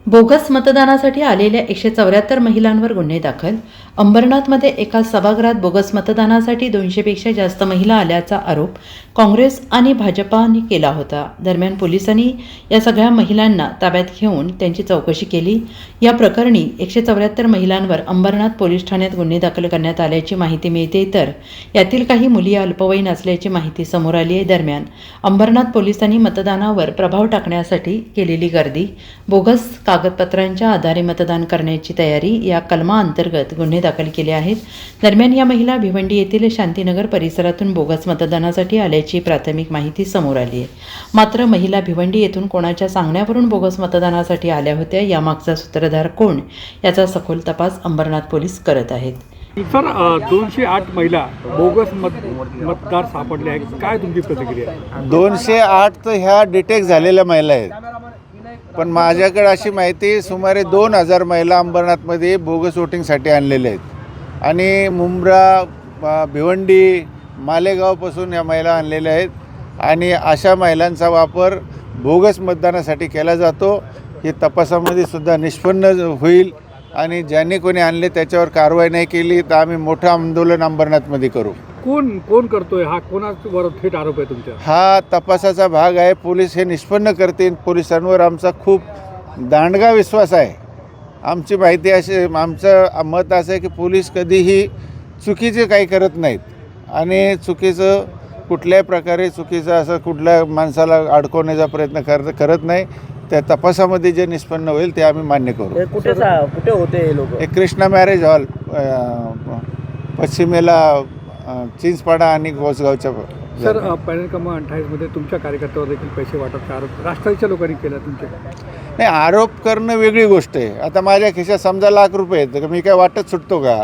Bogus मतदानासाठी आलेल्या 174 महिलांवर गुन्हे दाखल. अंबरनाथमध्ये एका सभागृहात बोगस मतदानासाठी 200पेक्षा जास्त महिला आल्याचा आरोप काँग्रेस आणि भाजपाने केला होता. दरम्यान पोलिसांनी या सगळ्या महिलांना ताब्यात घेऊन त्यांची चौकशी केली. या प्रकरणी 174 महिलांवर अंबरनाथ पोलीस ठाण्यात गुन्हे दाखल करण्यात आल्याची माहिती मिळते, तर यातील काही मुली अल्पवयीन असल्याची माहिती समोर आली आहे. दरम्यान अंबरनाथ पोलिसांनी मतदानावर प्रभाव टाकण्यासाठी केलेली गर्दी, बोगस कागदपत्रांच्या आधारे मतदान करण्याची तयारी या कलमाअंतर्गत गुन्हे दाखल केले आहेत. दरम्यान या महिला भिवंडी येथील शांतीनगर परिसरातून बोगस मतदानासाठी आल्याची प्राथमिक माहिती समोर आली आहे. मात्र महिला भिवंडी येथून कोणाच्या सांगण्यावरून बोगस मतदानासाठी आल्या होत्या, यामागचा सूत्रधार कोण याचा सखोल तपास अंबरनाथ पोलीस करत आहेत. सर, 208 महिला बोगस मतदार सापडले आहेत. काय तुमची प्रतिक्रिया? 208 तर ह्या डिटेक्ट झालेल्या महिला आहेत, पण माझ्याकडे अशी माहिती सुमारे 2000 महिला अंबरनाथमध्ये बोगस वोटिंगसाठी आणलेल्या आहेत आणि मुंब्रा, भिवंडी, मालेगावपासून या महिला आणलेल्या आहेत आणि अशा महिलांचा वापर बोगस मतदानासाठी केला जातो. हे तपासामध्ये सुद्धा निष्पन्न होईल आणि ज्यांनी कोणी आणले त्याच्यावर कारवाई नाही केली तर आम्ही मोठं आंदोलन अंबरनाथमध्ये करू. कोण करतोय हा? कोणावर थेट आरोप आहे तुमच्या? हा तपासाचा भाग आहे. पोलीस हे निष्पन्न करतील. पोलिसांवर आमचा खूप दांडगा विश्वास आहे. आमची माहिती अशी, आमचं मत असं आहे की पोलीस कधीही चुकीचे काही करत नाहीत आणि चुकीचं कुठल्याही प्रकारे चुकीचं असं कुठल्या माणसाला अडकवण्याचा प्रयत्न करत नाही. त्या तपासामध्ये जे निष्पन्न होईल ते आम्ही मान्य करू. कुठे होते हे लोक? एक कृष्णा मॅरेज हॉल पश्चिमेला चिंचपाडा आणि गोसगावच्या. सर, पॅनल क्रमांक 28 मध्ये तुमच्या कार्यकर्त्यावर देखील पैसे वाटपचा आरोप राष्ट्रवादीच्या लोकांनी केला तुमच्याकडे. नाही, आरोप करणं वेगळी गोष्ट आहे. आता माझ्या खिशात समजा ₹1,00,000 आहेत तर मी काय वाटत सुटतो का?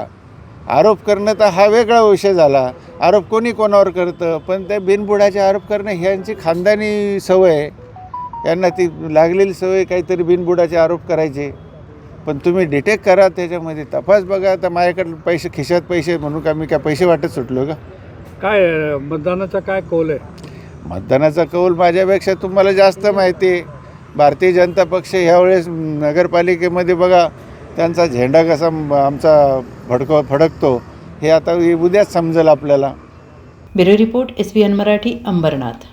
आरोप करणं तर हा वेगळा विषय झाला. आरोप कोणी कोणावर करतं, पण ते बिनबुडाचे आरोप करणं ह्यांची खानदानी सवय आहे. यांना ती लागलेली सवय काहीतरी बिनबुडाचे आरोप करायचे. पण तुम्ही डिटेक्ट करा, त्याच्यामध्ये तपास बघा. तर माझ्याकडे पैसे खिशात पैसे म्हणून का मी काय पैसे वाटत सुटलो का? काय मतदानाचा काय कौल आहे? मतदानाचा कौल माझ्यापेक्षा तुम्हाला जास्त माहिती आहे. भारतीय जनता पक्ष ह्यावेळेस नगरपालिकेमध्ये बघा त्यांचा झेंडा कसा आमचा फडकतो हे आता उद्याच समजेल आपल्याला. Bureau report, SBN Marathi, Ambernath.